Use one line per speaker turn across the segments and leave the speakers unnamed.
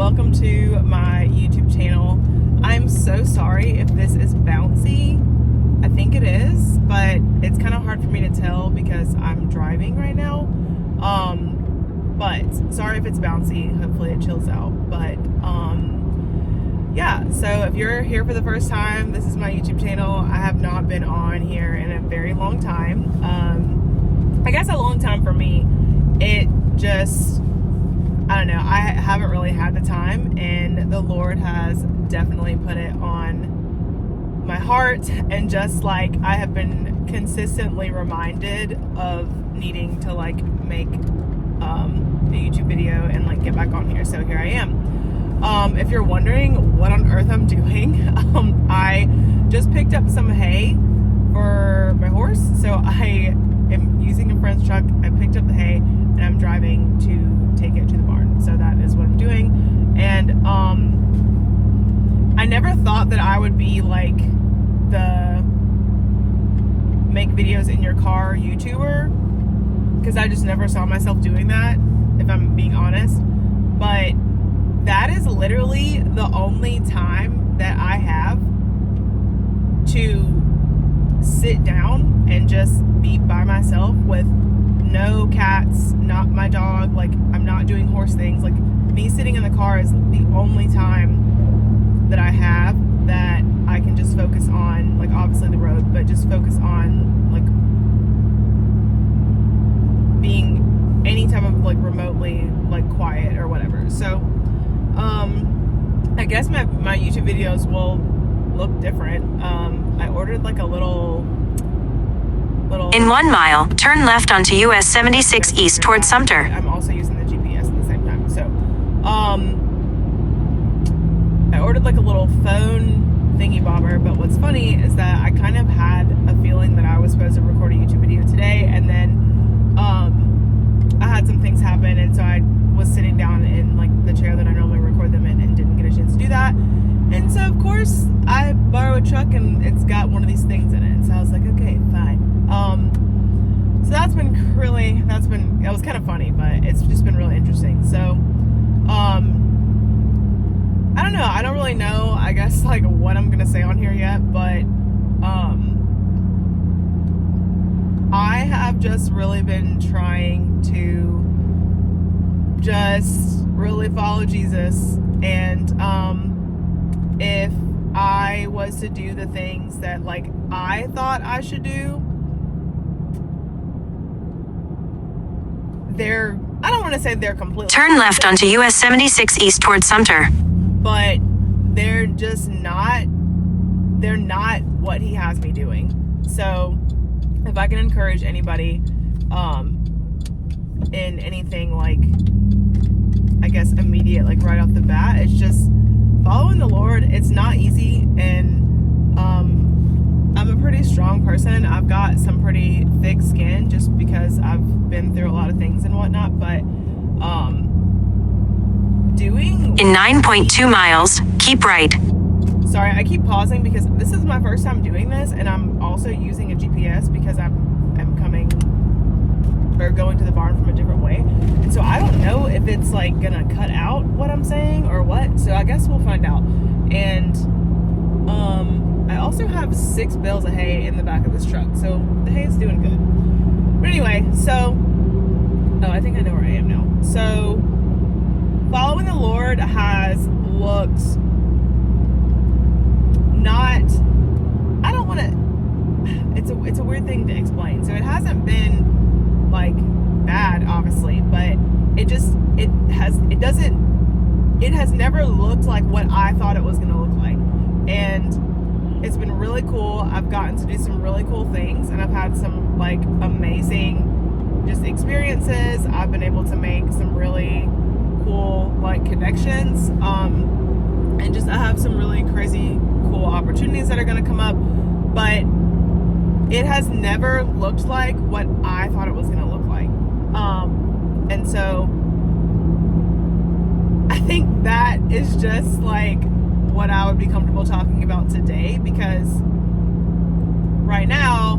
welcome to my YouTube channel. I'm so sorry if this is bouncy. I think it is, but it's kind of hard for me to tell because I'm driving right now. But sorry if it's bouncy. Hopefully it chills out. But yeah, so if you're here for the first time, this is my YouTube channel. I have not been on here in a very long time. I guess a long time for me. It just, I don't know, I haven't really had the time, and the Lord has definitely put it on my heart, and just like I have been consistently reminded of needing to like make a YouTube video and like get back on here. So here I am. If you're wondering what on earth I'm doing, I just picked up some hay for my horse. So I am using a friend's truck. I picked up the hay and I'm driving to take it to the barn. So that is what I'm doing. And I never thought that I would be like the make videos in your car YouTuber, because I just never saw myself doing that, if I'm being honest. But that is literally the only time that I have to sit down and just be by myself with no cats, not my dog. Like, I'm not doing horse things. Like, me sitting in the car is the only time that I have that I can just focus on, like, obviously the road, but just focus on like being any type of like remotely like quiet or whatever. So I guess my YouTube videos will look different. I ordered like a little
In 1 mile, turn left onto US 76 east towards Sumter.
I'm also using the GPS at the same time. So I ordered like a little phone thingy bobber, but what's funny is that I kind of had a feeling that I was supposed to record a YouTube video today, and then I had some things happen, and so I was sitting down in like the chair that I normally record them in and didn't get a chance to do that. And so of course I borrow a truck and it's got one of these things in it. So I was like, okay, fine. So that was kind of funny, but it's just been really interesting. So I don't know. I don't really know, I guess, like what I'm gonna say on here yet, but I have just really been trying to just really follow Jesus, and if I was to do the things that like I thought I should do, I don't want to say they're completely
Turn left onto US 76 east towards Sumter.
But they're not what he has me doing. So if I can encourage anybody in anything like, I guess, immediate, like right off the bat, it's just following the Lord. It's not easy, and I'm a pretty strong person. I've got some pretty thick skin just because I've been through a lot of things and whatnot, but doing
in 9.2 miles, keep right.
Sorry, I keep pausing because this is my first time doing this, and I'm also using a GPS because I'm going to the barn from a different way. And so I don't know if it's like gonna cut out what I'm saying or what. So I guess we'll find out. And I also have 6 bales of hay in the back of this truck, so the hay is doing good. But anyway, so I think I know where I am now. So following the Lord has looked it's a weird thing to explain. So it hasn't been like bad, obviously, but it has never looked like what I thought it was going to look like. And it's been really cool. I've gotten to do some really cool things, and I've had some like amazing just experiences. I've been able to make some really cool like connections, and just I have some really crazy cool opportunities that are going to come up, but it has never looked like what I thought it was going to look like. And so I think that is just like what I would be comfortable talking about today, because right now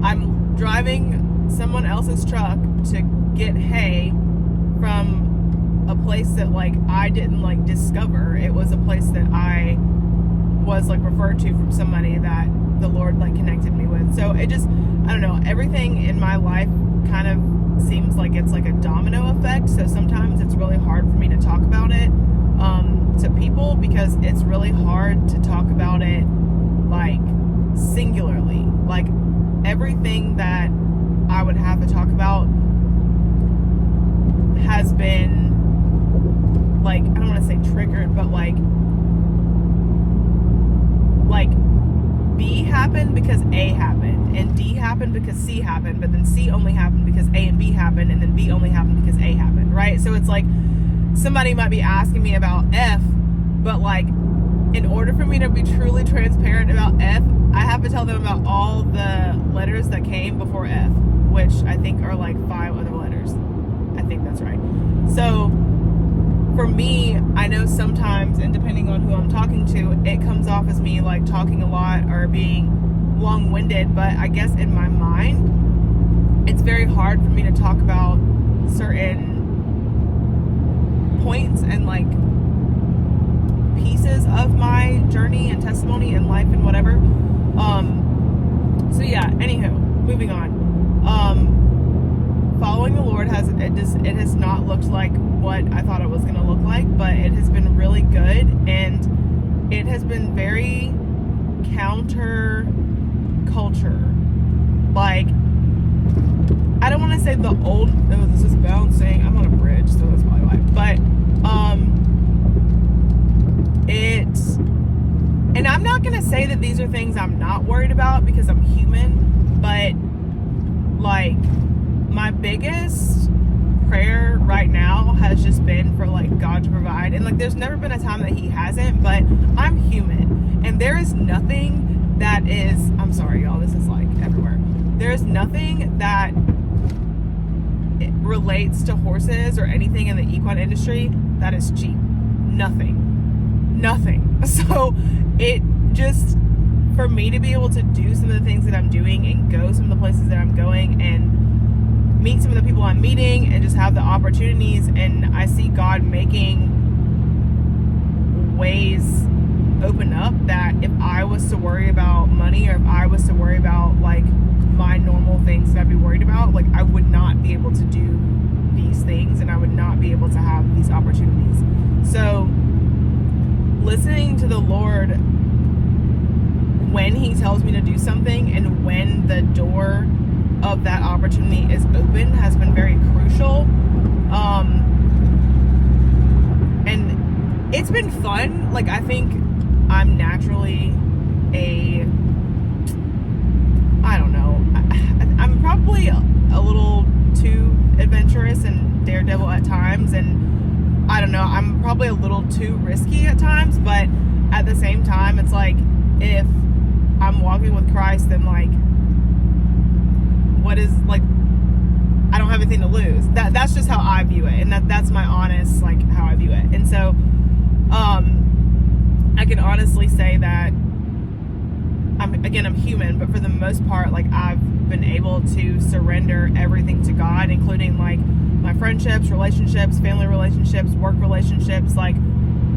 I'm driving someone else's truck to get hay from a place that like I didn't like discover. It was a place that I was like referred to from somebody that the Lord like connected me with. So it just, I don't know, everything in my life kind of seems like it's like a domino effect. So sometimes it's really hard for me to talk about it to people, because it's really hard to talk about it like singularly. Like everything that I would have to talk about has been like, I don't want to say triggered, but like B happened because A happened, and D happened because C happened, but then C only happened because A and B happened, and then B only happened because A happened, right? So it's like somebody might be asking me about F, but like in order for me to be truly transparent about F, I have to tell them about all the letters that came before F, which I think are like 5 other letters. I think that's right. So for me, I know sometimes, and depending on who I'm talking to, it comes off as me like talking a lot or being long-winded, but I guess in my mind, it's very hard for me to talk about certain points and like pieces of my journey and testimony and life and whatever. So yeah, anywho, moving on. Following the Lord has not looked like what I thought it was going to look like, but it has been really good, and it has been very counter culture. Like, I don't want to say the old, oh, this is bouncing, I'm on a bridge, so that's probably why, but and I'm not going to say that these are things I'm not worried about, because I'm human, but like my biggest prayer right now has just been for like God to provide, and like there's never been a time that he hasn't, but I'm human, and there is nothing that is, I'm sorry y'all, this is like everywhere, there is nothing that relates to horses or anything in the equine industry that is cheap. Nothing. So it just, for me to be able to do some of the things that I'm doing and go some of the places that I'm going and meet some of the people I'm meeting and just have the opportunities, and I see God making ways open up that if I was to worry about money, or if I was to worry about like my normal things that I'd be worried about, like I would not be able to do these things, and I would not be able to have these opportunities. So listening to the Lord when he tells me to do something and when the door of that opportunity is open has been very crucial. And it's been fun. Like, I think I'm naturally I don't know, I'm probably a little too adventurous and daredevil at times, and I don't know, I'm probably a little too risky at times, but at the same time, it's like, if I'm walking with Christ, then like, what is, like, I don't have anything to lose. That's just how I view it, and that's my honest, like, how I view it. And so I can honestly say that I'm human, but for the most part, like, I've been able to surrender everything to God, including like my friendships, relationships, family relationships, work relationships, like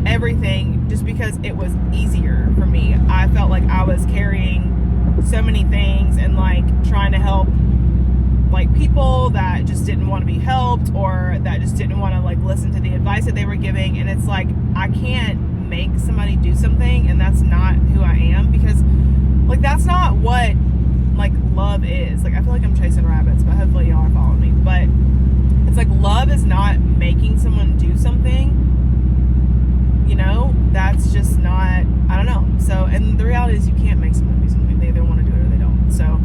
everything, just because it was easier for me. I felt like I was carrying so many things and like trying to help like people that just didn't want to be helped, or that just didn't want to like listen to the advice that they were giving. And it's like, I can't make somebody do something, and that's not who I am, because like that's not what like love is. Like, I feel like I'm chasing rabbits, but hopefully y'all are following me. But it's like, love is not making someone do something, you know, that's just not, I don't know. So, and the reality is you can't make someone do something. They either want to do it or they don't. So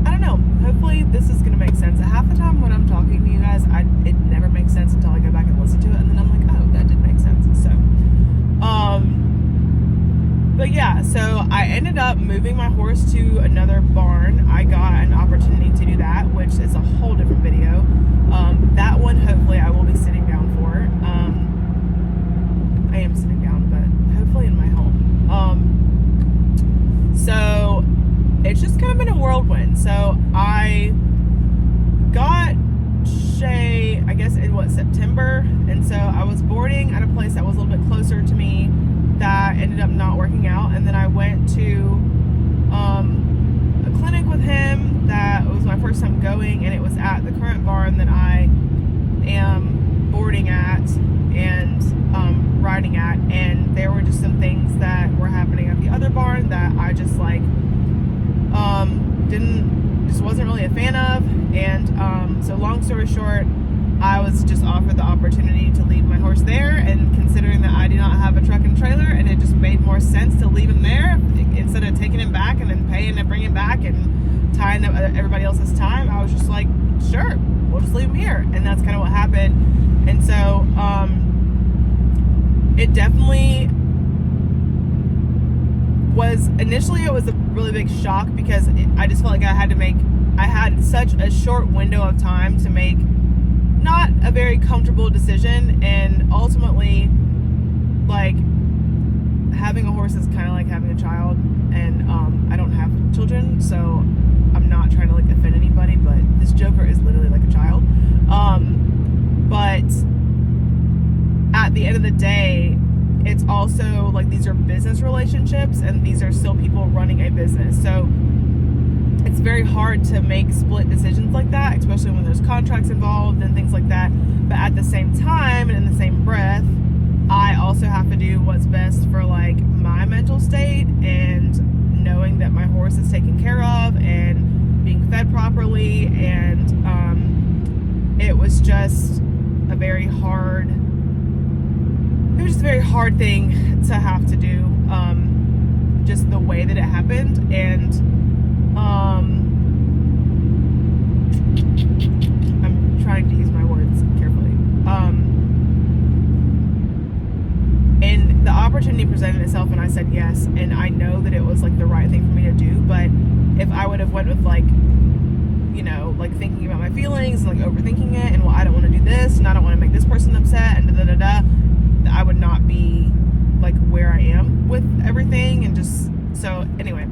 I don't know, hopefully this is gonna make sense. Half the time when I'm talking to you guys, it never makes sense until I go back and listen to it, and then I'm like, oh, that did make sense. So but yeah, so I ended up moving my horse to another barn. I got an opportunity to do that, which is a whole different video. That one, hopefully, I will be sitting down for. I am sitting down, but hopefully in my home. So it's just kind of been a whirlwind. So I got Shay, I guess in September. And so I was boarding at a place that was a little bit closer to me that ended up not working out. And then I went to a clinic with him that was my first time going, and it was at the current barn that I am boarding at and riding at. And there were just some things that were happening at the other barn that I just like wasn't really a fan of. And so long story short, I was just offered the opportunity to leave my horse there, and considering that I do not have a truck and trailer, and it just made more sense to leave him there instead of taking him back and then paying to bring him back and tying up everybody else's time. I was just like, sure, we'll just leave him here. And that's kind of what happened. And so it definitely was, initially it was a really big shock, because I just felt like I had such a short window of time to make not a very comfortable decision. And ultimately, like, having a horse is kind of like having a child, and I don't have children, so I'm not trying to like offend anybody, but this Joker is literally like a child. But at the end of the day, it's also like, these are business relationships, and these are still people running a business. So it's very hard to make split decisions like that, especially when there's contracts involved and things like that. But at the same time, and in the same breath, I also have to do what's best for like my mental state, and knowing that my horse is taken care of and being fed properly. And it was just a very hard thing to have to do, just the way that it happened. And I'm trying to use my words carefully. And the opportunity presented itself, and I said yes, and I know that it was like the right thing for me to do. But if I would have went with like, you know, like thinking about my feelings and like overthinking it, and well, I don't want to do this, and I don't want to make this person upset, and I would not be like where I am with everything. And just, so anyway,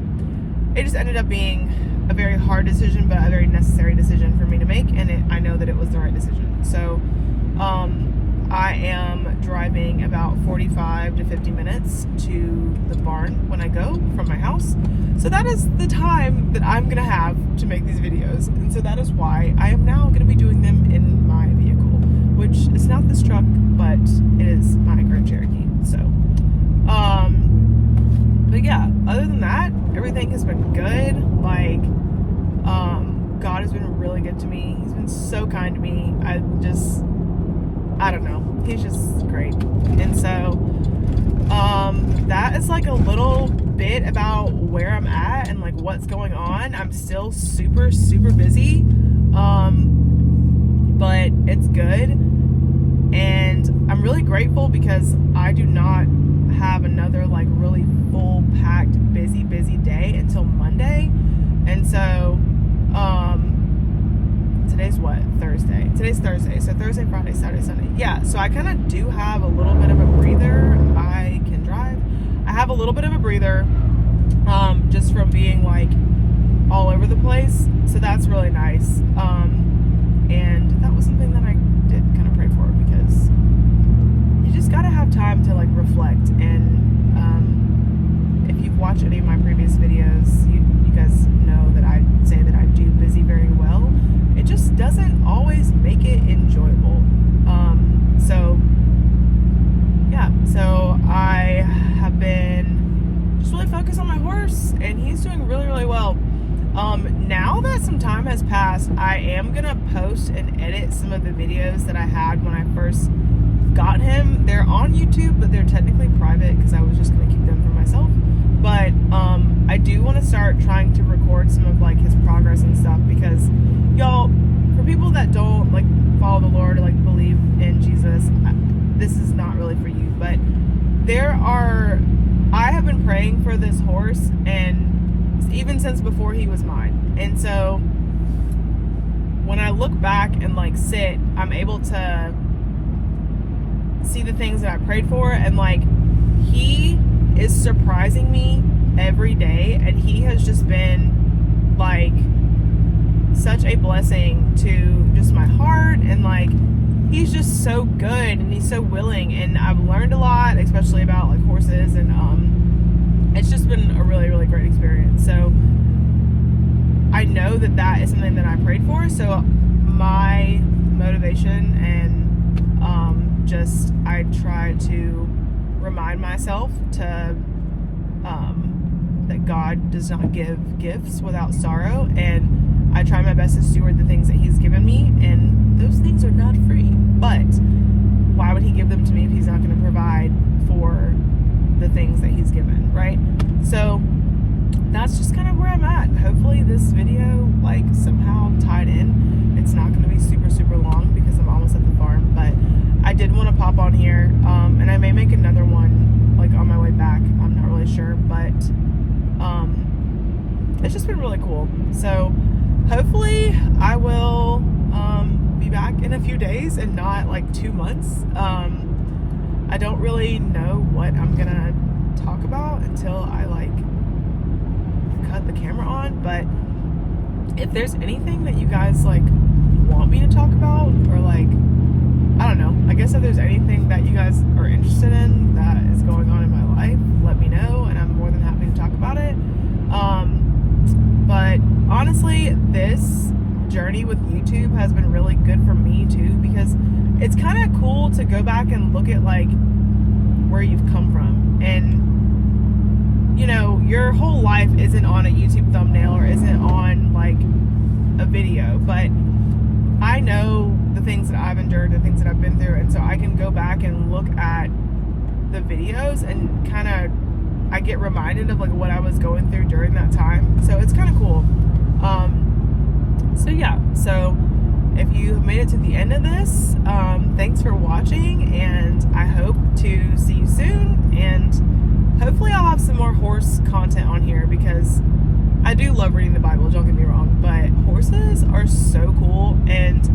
it just ended up being a very hard decision, but a very necessary decision for me to make, and I know that it was the right decision. So I am driving about 45 to 50 minutes to the barn when I go from my house. So that is the time that I'm gonna have to make these videos, and so that is why I am now gonna be doing them in my vehicle, which is not this truck, but it is my Grand Cherokee. So but yeah, other than that, everything has been good. Like, God has been really good to me. He's been so kind to me. I don't know. He's just great. And so, that is like a little bit about where I'm at and like what's going on. I'm still super, super busy. But it's good. And I'm really grateful, because I do not have another like really full packed busy day until Monday. And so today's what? Thursday. Today's Thursday. So Thursday, Friday, Saturday, Sunday. Yeah, so I kind of do have a little bit of a breather. I can drive. I have a little bit of a breather, just from being like all over the place. So that's really nice. And that was something that I did kind of pray for, because you just gotta have time to like reflect. And if you've watched any of my previous videos, you guys know that I say that I do busy very well. It just doesn't always make it enjoyable. So yeah, so I have been just really focused on my horse, and he's doing really, really well. Now that some time has passed, I am gonna post and edit some of the videos that I had when I first got him. They're on YouTube, but they're technically private, because I was just gonna keep them for myself. But I do want to start trying to record some of like his progress and stuff, because y'all, for people that don't like follow the Lord or like believe in Jesus, this is not really for you. But I have been praying for this horse, and even since before he was mine. And so when I look back and like sit, I'm able to see the things that I prayed for, and like, he is surprising me every day, and he has just been like such a blessing to just my heart. And like, he's just so good and he's so willing, and I've learned a lot, especially about like horses, and it's just been a really, really great experience. So I know that that is something that I prayed for. So my motivation and just I try to remind myself to that God does not give gifts without sorrow, and I try my best to steward the things that he's given me, and those things are not free. But why would he give them to me if he's not going to provide for the things that he's given, right? So that's just kind of where I'm at. Hopefully this video like somehow tied in. It's not going to be super, super long because I'm almost at the farm, but I did want to pop on here, and I may make another one like on my way back. I'm not really sure, but it's just been really cool. So hopefully I will be back in a few days and not like 2 months. I don't really know what I'm gonna talk about until I like cut the camera on, but if there's anything that you guys like want me to talk about, or like, I don't know, I guess if there's anything that you guys are interested in that is going on in my life, let me know, and I'm more than happy to talk about it. But honestly, this journey with YouTube has been really good for me too, because it's kind of cool to go back and look at like where you've come from, and you know, your whole life isn't on a YouTube thumbnail or isn't on like a video, but I know the things that I've endured, the things that I've been through, and so I can go back and look at the videos and kind of I get reminded of like what I was going through during that time. So it's kind of cool. So yeah, so if you have made it to the end of this, thanks for watching, and I hope to see you soon, and hopefully I'll have some more horse content on here, because I do love reading the Bible, don't get me wrong, but horses are so cool, and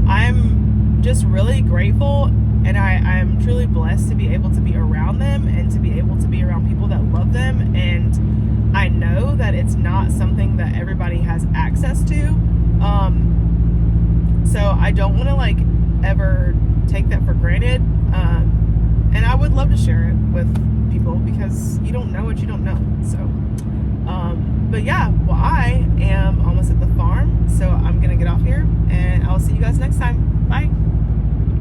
I'm just really grateful, and I'm truly blessed to be able to be around them and to be able to be around people that love them. And I know that it's not something that everybody has access to, so I don't want to like ever take that for granted, and I would love to share it with people, because you don't know what you don't know. So but yeah, well, I am almost at the farm, so I'm gonna get off here, and I'll see you guys next time. Bye.